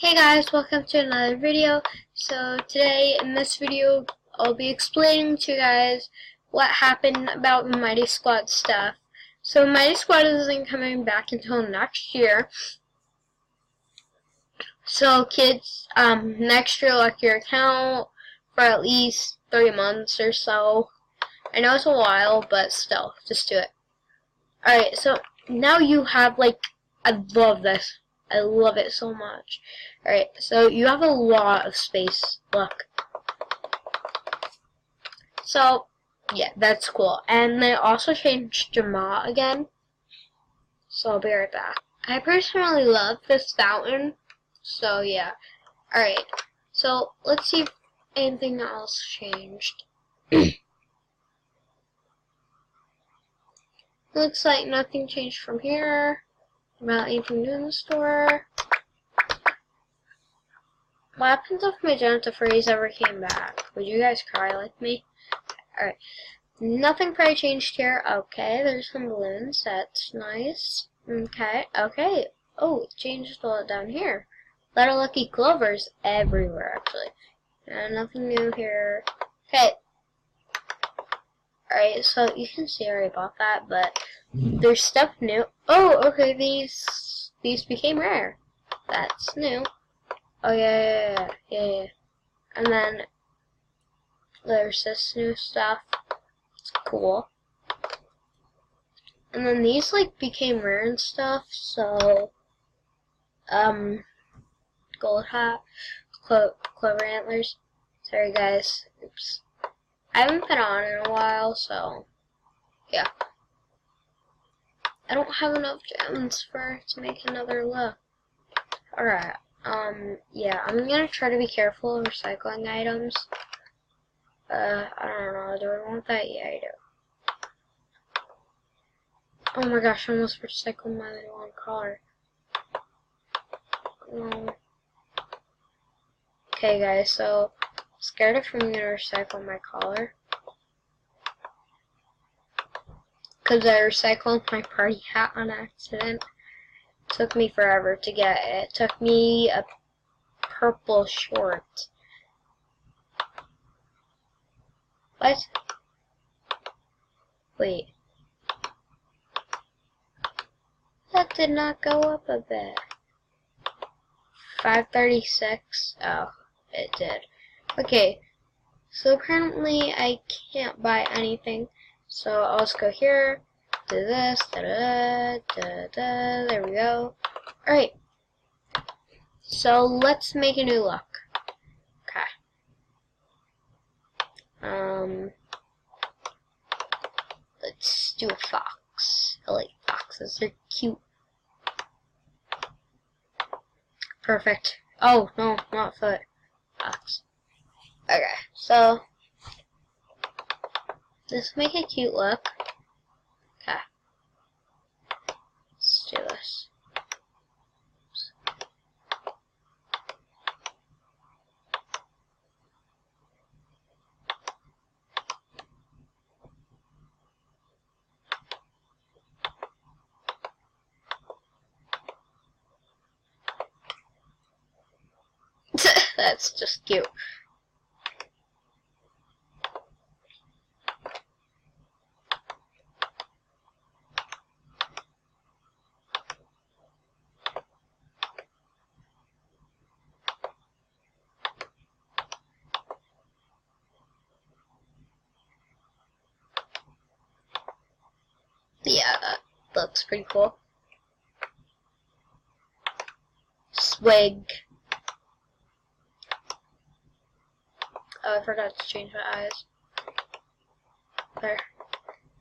Hey guys, welcome to another video. So today in this video I'll be explaining to you guys what happened about Mighty Squad stuff. So Mighty Squad isn't coming back until next year. So kids, next year lock your account for at least 3 months or so. I know it's a while, but still, just do it. Alright, so now you have I love this. I love it so much. Alright, so you have a lot of space. Look. So, yeah, that's cool. And they also changed Jama again. So I'll be right back. I personally love this fountain. So, yeah. Alright, so let's see if anything else changed. Looks like nothing changed from here. About anything new in the store. What happens if Magenta Freeze ever came back? Would you guys cry like me? Alright. Nothing probably changed here. Okay, there's some balloons. That's nice. Okay. Oh, it changed a lot down here. A lot of lucky clovers everywhere, actually. And nothing new here. Okay. Alright, so you can see I already bought that, but there's stuff new. Oh, okay, these became rare. That's new. Oh, yeah. And then there's this new stuff. It's cool. And then these, became rare and stuff, so, gold hat, clover antlers. Sorry, guys. Oops. I haven't been on in a while, so, yeah. I don't have enough gems to make another look. Alright, yeah, I'm gonna try to be careful of recycling items. I don't know, do I want that? Yeah, I do. Oh my gosh, I almost recycled my little one collar. Okay, guys, so, scared if I'm gonna recycle my collar. Because I recycled my party hat on accident. It took me forever to get it. It took me a purple short. What? Wait. That did not go up a bit. 536. Oh, it did. Okay. So apparently I can't buy anything. So I'll just go here, do this, there we go. Alright, so let's make a new look. Okay. Let's do a fox. I like foxes, they're cute. Perfect. Oh, no, not foot. Fox. Okay, so let's make a cute look. Okay. Let's do this. That's just cute. Yeah, that looks pretty cool. Swig. Oh, I forgot to change my eyes. There.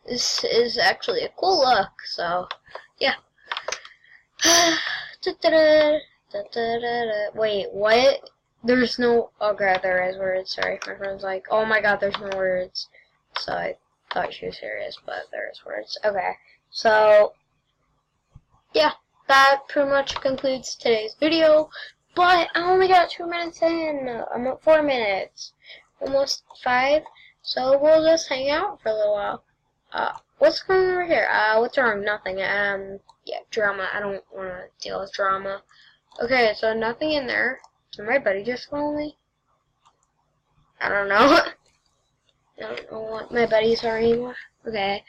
This is actually a cool look, so, yeah. Wait, what? There's no, okay, there is words, sorry. My friend's like, oh my god, there's no words. So I thought she was serious, but there is words. Okay, so, yeah, that pretty much concludes today's video. But I only got 2 minutes in. I'm at 4 minutes. Almost 5. So we'll just hang out for a little while. What's going on over here? What's wrong? Nothing. Yeah, drama. I don't want to deal with drama. Okay, so nothing in there. Did my buddy just follow me? I don't know. I don't know what my buddies are anymore. Okay.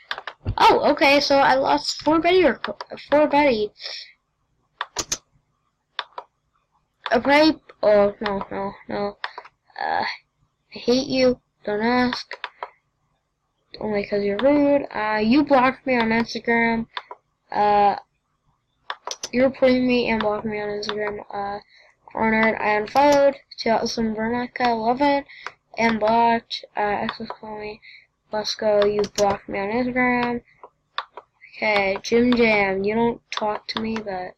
Oh, okay, so I lost 4 buddies. Okay. Oh, no. I hate you. Don't ask. Only because you're rude. You blocked me on Instagram. You reported me and blocked me on Instagram. Honored. I unfollowed. 2000 Vernica 11 and blocked. Access call me. Let's go. You blocked me on Instagram. Okay, Jim Jam. You don't talk to me, but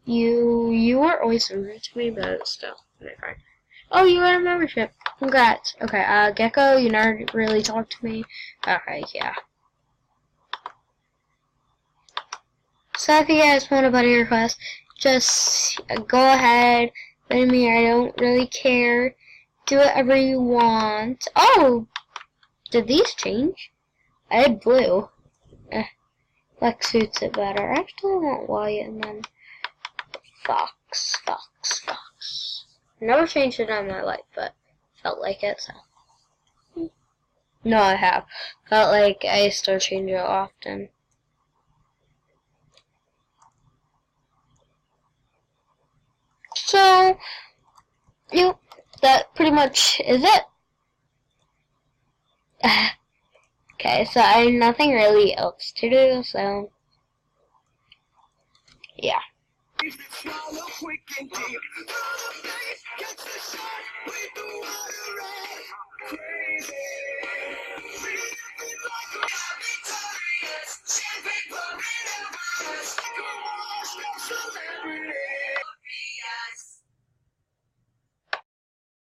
you were always rude to me, but still, fine. Oh, you got a membership. Congrats. Okay, Gecko, you never really talked to me. Okay, yeah. So if you guys want a buddy request, just go ahead. Buddy me, I don't really care. Do whatever you want. Oh! Did these change? I had blue. Black suits it better. I still want white and then fox. Never changed it on my life, but felt like it, so. No, I have. Felt like I still change it often. So, yep, that pretty much is it. Okay, so I have nothing really else to do, so yeah.